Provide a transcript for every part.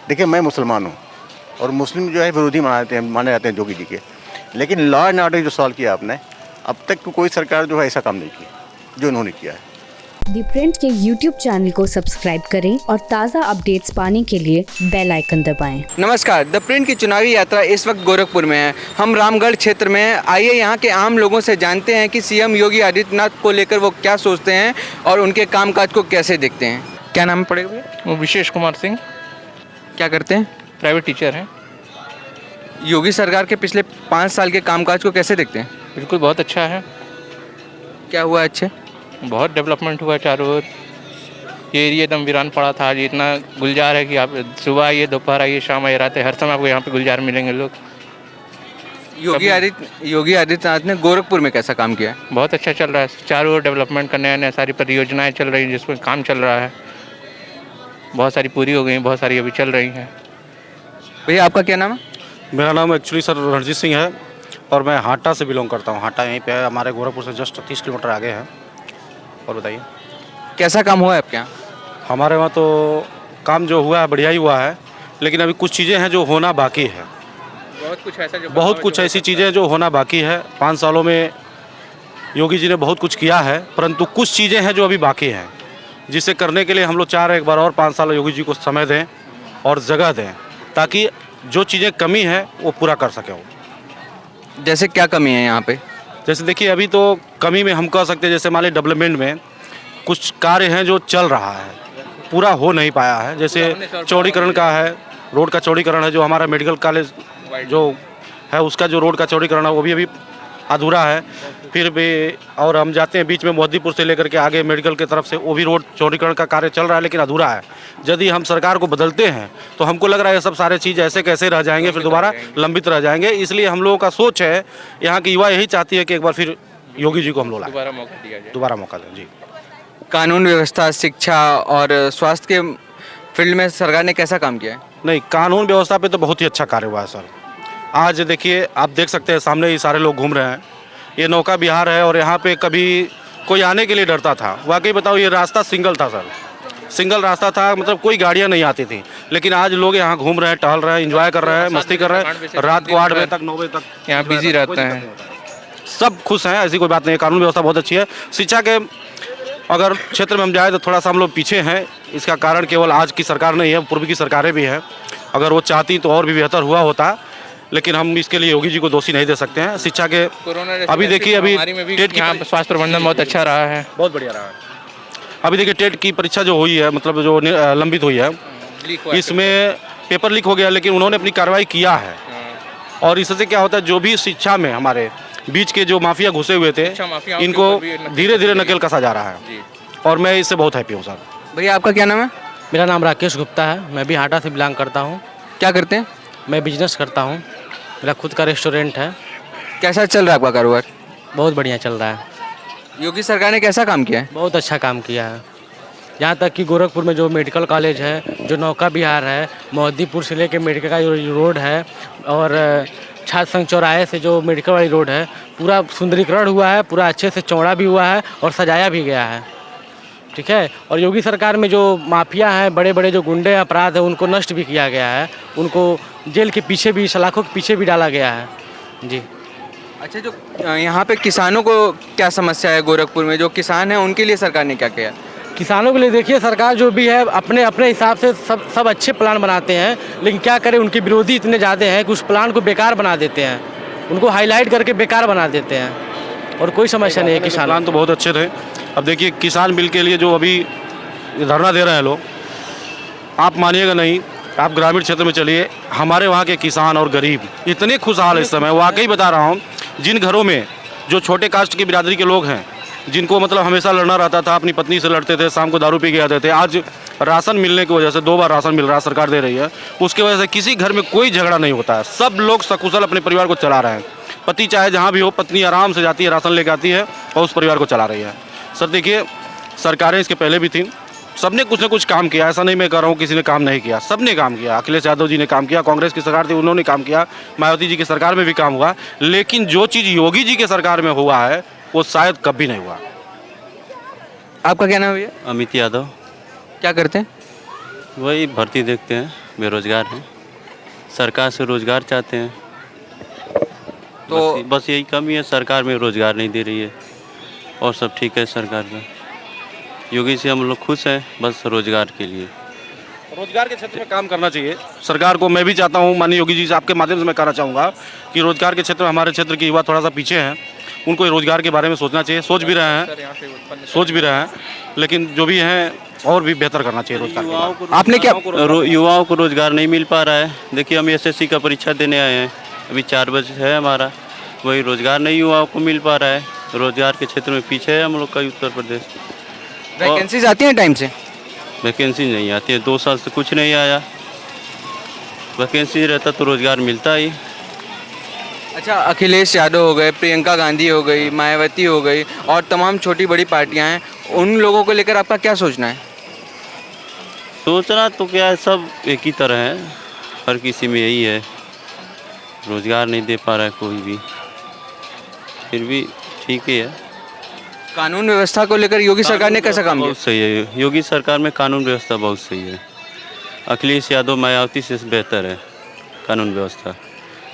देखिए मैं मुसलमान हूँ और मुस्लिम जो है विरोधी माने जाते हैं जोगी जी के, लेकिन लॉ एंड ऑर्डर जो सॉल्व किया आपने, अब तक तो कोई सरकार जो है ऐसा काम नहीं किया जो इन्होंने किया है। दी प्रिंट के YouTube चैनल को सब्सक्राइब करें और ताज़ा अपडेट्स पाने के लिए बेल आइकन दबाएं। नमस्कार, द प्रिंट की चुनावी यात्रा इस वक्त गोरखपुर में है। हम रामगढ़ क्षेत्र में हैं। आइए यहाँ के आम लोगों से जानते हैं कि सीएम योगी आदित्यनाथ को लेकर वो क्या सोचते हैं और उनके कामकाज को कैसे देखते हैं। क्या नाम पड़ेगा भैया? वो विशेष कुमार सिंह, क्या करते हैं? प्राइवेट टीचर हैं। योगी सरकार के पिछले 5 साल के कामकाज को कैसे देखते हैं? बिल्कुल बहुत अच्छा है, क्या हुआ अच्छे? बहुत डेवलपमेंट हुआ है चारों ओर। ये एरिया एकदम वीरान पड़ा था, आज इतना गुलजार है कि आप सुबह आइए, दोपहर आइए, शाम आइए, रात हर समय आपको यहाँ पे गुलजार मिलेंगे लोग। योगी आदित्यनाथ ने गोरखपुर में कैसा काम किया है? बहुत अच्छा चल रहा है, चारों ओर डेवलपमेंट का नया नया सारी परियोजनाएँ चल रही हैं, जिसमें काम चल रहा है। बहुत सारी पूरी हो गई, बहुत सारी अभी चल रही हैं। भैया आपका क्या नाम है? मेरा नाम एक्चुअली सर रणजीत सिंह है और मैं हाटा से बिलोंग करता हूँ। हाटा यहीं पे है, हमारे गोरखपुर से जस्ट 30 किलोमीटर आगे है। और बताइए कैसा काम हुआ है आपके यहाँ? हमारे वहाँ तो काम जो हुआ है बढ़िया ही हुआ है, लेकिन अभी कुछ चीज़ें हैं जो होना बाकी है। बहुत कुछ ऐसी चीज़ें जो होना बाकी है। 5 सालों में योगी जी ने बहुत कुछ किया है, परंतु कुछ चीज़ें हैं जो अभी बाकी हैं, जिसे करने के लिए हम लोग चाह रहे हैं एक बार और 5 साल योगी जी को समय दें और जगह दें, ताकि जो चीज़ें कमी है वो पूरा कर सके वो। जैसे क्या कमी है यहाँ पे? जैसे देखिए अभी तो कमी में हम कह सकते हैं, जैसे मान लीजिए डेवलपमेंट में कुछ कार्य हैं जो चल रहा है, पूरा हो नहीं पाया है। जैसे चौड़ीकरण का है, रोड का चौड़ीकरण है, जो हमारा मेडिकल कॉलेज जो है उसका जो रोड का चौड़ीकरण है वो भी अभी अधूरा है। फिर भी और हम जाते हैं बीच में मोहद्दीपुर से लेकर के आगे मेडिकल की तरफ से, वो भी रोड चौड़ीकरण का कार्य चल रहा है लेकिन अधूरा है। यदि हम सरकार को बदलते हैं तो हमको लग रहा है ये सब सारे चीज़ ऐसे कैसे रह जाएंगे, फिर दोबारा लंबित रह जाएंगे। इसलिए हम लोगों का सोच है, यहाँ की युवा यही चाहती है कि एक बार फिर योगी जी को हम लोग लाएं, दोबारा मौका दें। जी, कानून व्यवस्था, शिक्षा और स्वास्थ्य के फील्ड में सरकार ने कैसा काम किया है? नहीं, कानून व्यवस्था पे तो बहुत ही अच्छा कार्य हुआ है सर। आज देखिए आप देख सकते हैं सामने ही सारे लोग घूम रहे हैं। ये नौका विहार है और यहाँ पे कभी कोई आने के लिए डरता था। वाकई बताओ, ये रास्ता सिंगल था सर, सिंगल रास्ता था, मतलब कोई गाड़ियाँ नहीं आती थी। लेकिन आज लोग यहाँ घूम रहे हैं, टहल रहे हैं, एंजॉय कर रहे हैं, मस्ती कर रहे हैं। रात को 8 बजे तक 9 बजे तक यहाँ बिजी रहते हैं, सब खुश हैं, ऐसी कोई बात नहीं है। कानून व्यवस्था बहुत अच्छी है। शिक्षा के अगर क्षेत्र में हम जाए तो थोड़ा सा हम लोग पीछे हैं। इसका कारण केवल आज की सरकार नहीं है, पूर्व की सरकारें भी हैं। अगर वो चाहती तो और भी बेहतर हुआ होता, लेकिन हम इसके लिए योगी जी को दोषी नहीं दे सकते हैं। शिक्षा के अभी देखिए, अभी टेट की स्वास्थ्य प्रबंधन बहुत अच्छा रहा है, बहुत बढ़िया रहा है। अभी देखिए टेट की परीक्षा जो हुई है, मतलब जो लंबित हुई है, इसमें पेपर लीक हो गया, लेकिन उन्होंने अपनी कार्रवाई किया है। और इससे क्या होता है, जो भी शिक्षा में हमारे बीच के जो माफिया घुसे हुए थे, इनको धीरे धीरे नकेल कसा जा रहा है और मैं इससे बहुत हैप्पी हूँ सर। भैया आपका क्या नाम है? मेरा नाम राकेश गुप्ता है, मैं भी हाटा से बिलोंग करता हूँ। क्या करते हैं? मैं बिजनेस करता हूँ, मेरा खुद का रेस्टोरेंट है। कैसा चल रहा है आपका कारोबार? बहुत बढ़िया चल रहा है। योगी सरकार ने कैसा काम किया है? बहुत अच्छा काम किया है। यहाँ तक कि गोरखपुर में जो मेडिकल कॉलेज है, जो नौका विहार है, मोहद्दीपुर से लेकर मेडिकल का जो रोड है, और छात्र संघ चौराहे से जो मेडिकल वाली रोड है, पूरा सुंदरीकरण हुआ है, पूरा अच्छे से चौड़ा भी हुआ है और सजाया भी गया है। ठीक है। और योगी सरकार में जो माफिया हैं, बड़े बड़े जो गुंडे अपराध हैं, उनको नष्ट भी किया गया है। उनको जेल के पीछे भी, सलाखों के पीछे भी डाला गया है। जी। अच्छा, जो यहाँ पे किसानों को क्या समस्या है गोरखपुर में, जो किसान हैं उनके लिए सरकार ने क्या किया? किसानों के लिए देखिए, सरकार जो भी है अपने अपने हिसाब से सब अच्छे प्लान बनाते हैं, लेकिन क्या करें, उनके विरोधी इतने ज़्यादा हैं कि उस प्लान को बेकार बना देते हैं, उनको हाईलाइट करके बेकार बना देते हैं। और कोई समस्या नहीं है। किसान प्लान तो बहुत अच्छे थे। अब देखिए किसान बिल के लिए जो अभी धरना दे रहे हैं लोग, आप मानिएगा नहीं, आप ग्रामीण क्षेत्र में चलिए, हमारे वहाँ के किसान और गरीब इतने खुशहाल इस समय, वाकई बता रहा हूँ। जिन घरों में जो छोटे कास्ट की बिरादरी के लोग हैं, जिनको मतलब हमेशा लड़ना रहता था, अपनी पत्नी से लड़ते थे, शाम को दारू पी के आते थे, आज राशन मिलने की वजह से 2 बार राशन मिल रहा है, सरकार दे रही है, उसकी वजह से किसी घर में कोई झगड़ा नहीं होता है। सब लोग सकुशल अपने परिवार को चला रहे हैं। पति चाहे जहाँ भी हो, पत्नी आराम से जाती है, राशन लेकर आती है और उस परिवार को चला रही है। सर देखिए, सरकारें इसके पहले भी थीं, सबने कुछ ना कुछ काम किया। ऐसा नहीं मैं कह रहा हूँ किसी ने काम नहीं किया, सबने काम किया। अखिलेश यादव जी ने काम किया, कांग्रेस की सरकार थी उन्होंने काम किया, मायावती जी की सरकार में भी काम हुआ, लेकिन जो चीज़ योगी जी की सरकार में हुआ है वो शायद कभी नहीं हुआ। आपका क्या नाम है भैया? अमित यादव। क्या करते हैं? वही भर्ती देखते हैं। बेरोजगार हैं, सरकार से रोजगार चाहते हैं। तो बस यही कमी है, सरकार में रोजगार नहीं दे रही है और सब ठीक है सरकार का। योगी से हम लोग खुश हैं, बस रोजगार के लिए। रोजगार के क्षेत्र में काम करना चाहिए सरकार को। मैं भी चाहता हूँ माननीय योगी जी से आपके माध्यम से मैं कहना चाहूँगा कि रोजगार के क्षेत्र में हमारे क्षेत्र के युवा थोड़ा सा पीछे हैं, उनको रोजगार के बारे में सोचना चाहिए। सोच भी रहे हैं लेकिन जो भी हैं और भी बेहतर करना चाहिए रोजगार। आपने क्या युवाओं को रोजगार नहीं मिल पा रहा है। देखिए हम एसएससी का परीक्षा देने आए हैं, अभी 4 बजे है हमारा, वही रोजगार नहीं युवाओं को मिल पा रहा है। रोजगार के क्षेत्र में पीछे है हम लोग का उत्तर प्रदेश। वैकेंसीज आती हैं टाइम से? वैकेंसी नहीं आती है, 2 साल से कुछ नहीं आया। वैकेंसी रहता तो रोजगार मिलता ही। अच्छा, अखिलेश यादव हो गए, प्रियंका गांधी हो गई, मायावती हो गई और तमाम छोटी बड़ी पार्टियां हैं, उन लोगों को लेकर आपका क्या सोचना है? सोचना तो क्या है, सब एक ही तरह है, हर किसी में यही है। रोजगार नहीं दे पा रहा है कोई भी, फिर भी ठीक ही है। कानून व्यवस्था को लेकर योगी सरकार ने कैसा काम किया? बहुत सही है, योगी सरकार में कानून व्यवस्था बहुत सही है। अखिलेश यादव मायावती से बेहतर है कानून व्यवस्था।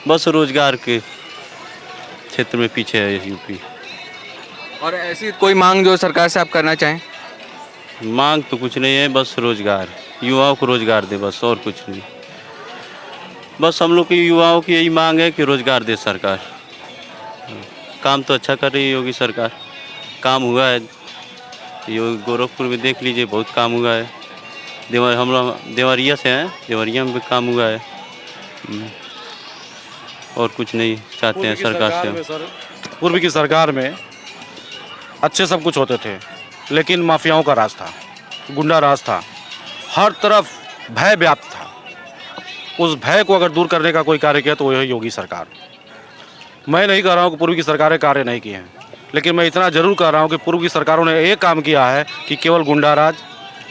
बस रोजगार के क्षेत्र में पीछे है यूपी। और ऐसी कोई मांग जो सरकार से आप करना चाहें? मांग तो कुछ नहीं है, बस रोजगार, युवाओं को रोजगार दे, बस और कुछ नहीं। बस हम लोग की युवाओं की यही मांग है कि रोजगार दे सरकार। काम तो अच्छा कर रही है योगी सरकार, काम हुआ है। गोरखपुर में देख लीजिए बहुत काम हुआ है। हम लोग देवरिया से हैं, देवरिया में भी काम हुआ है। और कुछ नहीं चाहते हैं सरकार से। पूर्व की सरकार में अच्छे सब कुछ होते थे, लेकिन माफियाओं का राज था, गुंडा राज था, हर तरफ भय व्याप्त था। उस भय को अगर दूर करने का कोई कार्य किया तो वह है योगी सरकार। मैं नहीं कह रहा हूँ कि पूर्व की सरकारें कार्य नहीं किए हैं, लेकिन मैं इतना जरूर कह रहा हूँ कि पूर्व की सरकारों ने एक काम किया है कि केवल गुंडा राज,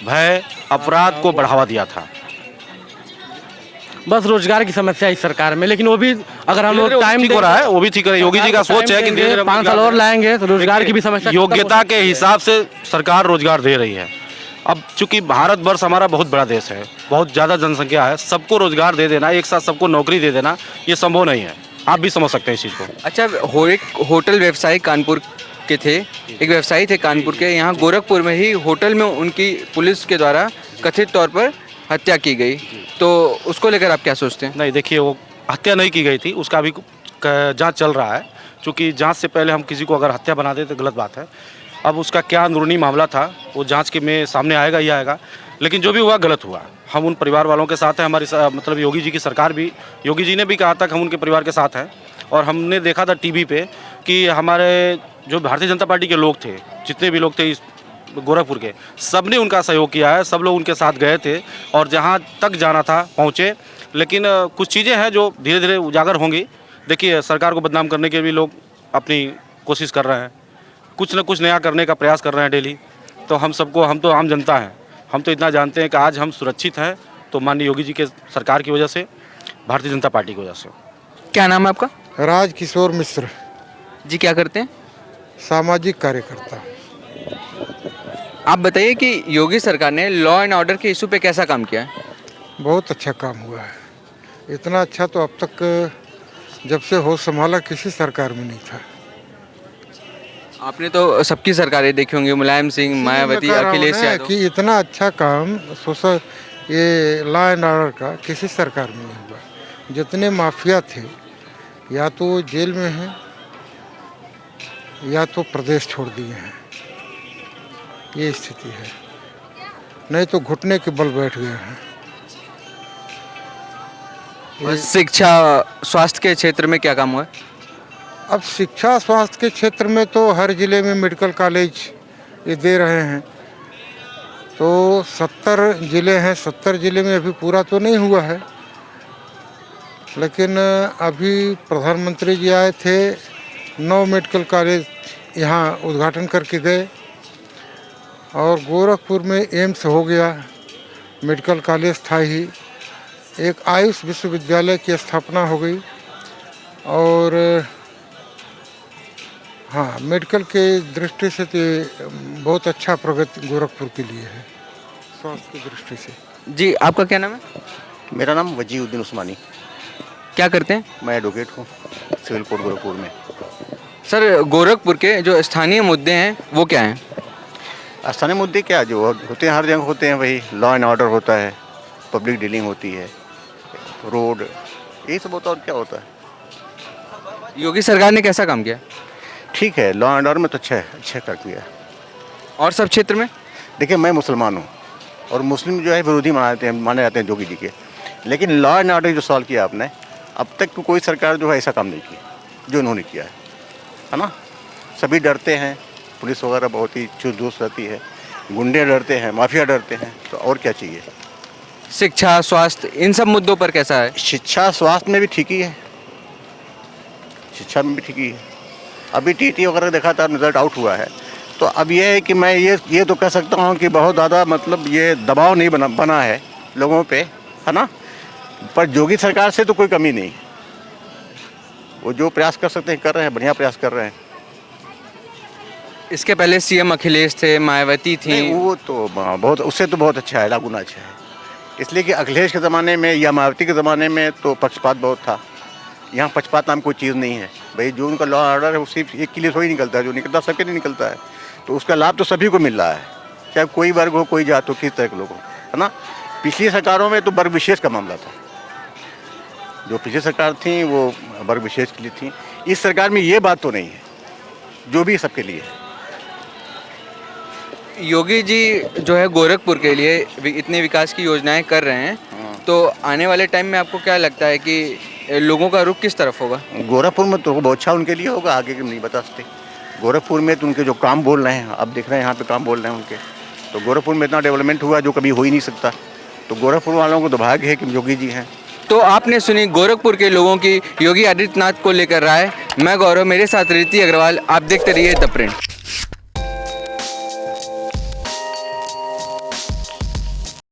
भय, अपराध को बढ़ावा दिया था। बस रोजगार की समस्या इस सरकार में, लेकिन वो भी अगर हम लोग टाइम हो रहा है, वो भी ठीक है। योगी जी का सोच है कि 5 साल और लाएंगे तो रोजगार की भी समस्या योग्यता के हिसाब से सरकार रोजगार दे रही है। अब चूंकि भारतवर्ष हमारा बहुत बड़ा देश है, बहुत ज़्यादा जनसंख्या है, सबको रोजगार दे देना, एक साथ सबको नौकरी दे देना, ये संभव नहीं है। आप भी समझ सकते हैं इस चीज़ को। अच्छा, एक होटल व्यवसायी कानपुर के थे, एक व्यवसायी थे कानपुर के, यहाँ गोरखपुर में ही होटल में उनकी पुलिस के द्वारा कथित तौर पर हत्या की गई, तो उसको लेकर आप क्या सोचते हैं? नहीं, देखिए वो हत्या नहीं की गई थी, उसका अभी जांच चल रहा है। क्योंकि जांच से पहले हम किसी को अगर हत्या बना दें तो गलत बात है। अब उसका क्या अंदरूनी मामला था वो जांच के में सामने आएगा ही आएगा, लेकिन जो भी हुआ गलत हुआ। हम उन परिवार वालों के साथ हैं, हमारी मतलब योगी जी की सरकार भी, योगी जी ने भी कहा था कि हम उनके परिवार के साथ हैं। और हमने देखा था टीवी पे कि हमारे जो भारतीय जनता पार्टी के लोग थे, जितने भी लोग थे इस गोरखपुर के, सब ने उनका सहयोग किया है, सब लोग उनके साथ गए थे और जहाँ तक जाना था पहुँचे। लेकिन कुछ चीज़ें हैं जो धीरे धीरे उजागर होंगी। देखिए, सरकार को बदनाम करने के भी लोग अपनी कोशिश कर रहे हैं, कुछ न कुछ नया करने का प्रयास कर रहे हैं डेली। तो हम तो आम जनता हैं, हम तो इतना जानते हैं कि आज हम सुरक्षित हैं तो माननीय योगी जी के सरकार की वजह से, भारतीय जनता पार्टी की वजह से। क्या नाम है आपका? राजकिशोर मिश्र। जी, क्या करते हैं? सामाजिक कार्यकर्ता। आप बताइए कि योगी सरकार ने लॉ एंड ऑर्डर के इशू पे कैसा काम किया है? बहुत अच्छा काम हुआ है। इतना अच्छा तो अब तक जब से होश संभाला किसी सरकार में नहीं था। आपने तो सबकी सरकारें देखी होंगी, मुलायम सिंह, मायावती, अखिलेश यादव। कि इतना अच्छा काम ये लॉ एंड ऑर्डर का किसी सरकार में नहीं हुआ। जितने माफिया थे या तो वो जेल में हैं या तो प्रदेश छोड़ दिए हैं, ये स्थिति है। नहीं तो घुटने के बल बैठ गए हैं। शिक्षा, स्वास्थ्य के क्षेत्र में क्या काम हुआ? अब शिक्षा स्वास्थ्य के क्षेत्र में तो हर जिले में मेडिकल कॉलेज ये दे रहे हैं। तो 70 जिले हैं, 70 जिले में अभी पूरा तो नहीं हुआ है, लेकिन अभी प्रधानमंत्री जी आए थे, 9 मेडिकल कॉलेज यहाँ उद्घाटन करके गए। और गोरखपुर में एम्स हो गया, मेडिकल कॉलेज था ही, एक आयुष विश्वविद्यालय की स्थापना हो गई। और हाँ, मेडिकल के दृष्टि से तो बहुत अच्छा प्रगति गोरखपुर के लिए है, स्वास्थ्य की दृष्टि से। जी, आपका क्या नाम है? मेरा नाम वजीउद्दीन उस्मानी, क्या करते हैं? मैं एडवोकेट हूँ सिविल कोर्ट गोरखपुर में। सर, गोरखपुर के जो स्थानीय मुद्दे हैं वो क्या हैं? स्थानीय मुद्दे क्या जो होते हैं, हर जगह होते हैं, वही लॉ एंड ऑर्डर होता है, पब्लिक डीलिंग होती है, रोड, यही सब होता है। और क्या होता है? योगी सरकार ने कैसा काम किया? ठीक है, लॉ एंड ऑर्डर में तो अच्छा कर दिया। और सब क्षेत्र में? देखिए, मैं मुसलमान हूँ और मुस्लिम जो है विरोधी माने जाते हैं योगी जी के, लेकिन लॉ एंड ऑर्डर जो सॉल्व किया आपने, अब तक कोई सरकार जो है ऐसा काम नहीं किया जो इन्होंने किया है ना। सभी डरते हैं, पुलिस वगैरह बहुत ही चुस्त रहती है, गुंडे डरते हैं, माफिया डरते हैं, तो और क्या चाहिए। शिक्षा, स्वास्थ्य, इन सब मुद्दों पर कैसा है? शिक्षा स्वास्थ्य में भी ठीक ही है, शिक्षा में भी ठीक ही है। अभी टीटी वगैरह देखा था, रिजल्ट आउट हुआ है, तो अब ये है कि मैं ये तो कह सकता हूँ कि बहुत ज़्यादा मतलब ये दबाव नहीं बना है लोगों पे, है ना। पर योगी सरकार से तो कोई कमी नहीं, वो जो प्रयास कर सकते हैं कर रहे हैं, बढ़िया प्रयास कर रहे हैं। इसके पहले सीएम अखिलेश थे, मायावती थी। नहीं, वो तो बहुत, उससे तो बहुत अच्छा है, लागुना अच्छा है। इसलिए कि अखिलेश के ज़माने में या मायावती के ज़माने में तो पक्षपात बहुत था। यहाँ पक्षपात नाम कोई चीज़ नहीं है भाई। जो उनका लॉ ऑर्डर है वो सिर्फ एक के लिए थोड़ी निकलता है, जो निकलता है सबके लिए निकलता है, तो उसका लाभ तो सभी को मिल रहा है, चाहे कोई वर्ग हो, कोई जात हो, किस तरह के लोग हो, है ना। पिछली सरकारों में तो वर्ग विशेष का मामला था, जो पिछली सरकार थी वो वर्ग विशेष के लिए थी। इस सरकार में ये बात तो नहीं है, जो भी सबके लिए है। योगी जी जो है गोरखपुर के लिए इतने विकास की योजनाएं कर रहे हैं, तो आने वाले टाइम में आपको क्या लगता है कि लोगों का रुख किस तरफ होगा? गोरखपुर में तो बहुत अच्छा उनके लिए होगा, आगे के नहीं बता सकते। गोरखपुर में तो उनके जो काम बोल रहे हैं, अब देख रहे हैं यहाँ पे काम बोल रहे हैं उनके, तो गोरखपुर में इतना डेवलपमेंट हुआ जो कभी हो ही नहीं सकता। तो गोरखपुर वालों को तो भाग्य है कि योगी जी हैं। तो आपने सुनी गोरखपुर के लोगों की योगी आदित्यनाथ को लेकर राय। मैं गौरव, मेरे साथ रीति अग्रवाल। आप देखते रहिए द प्रिंट।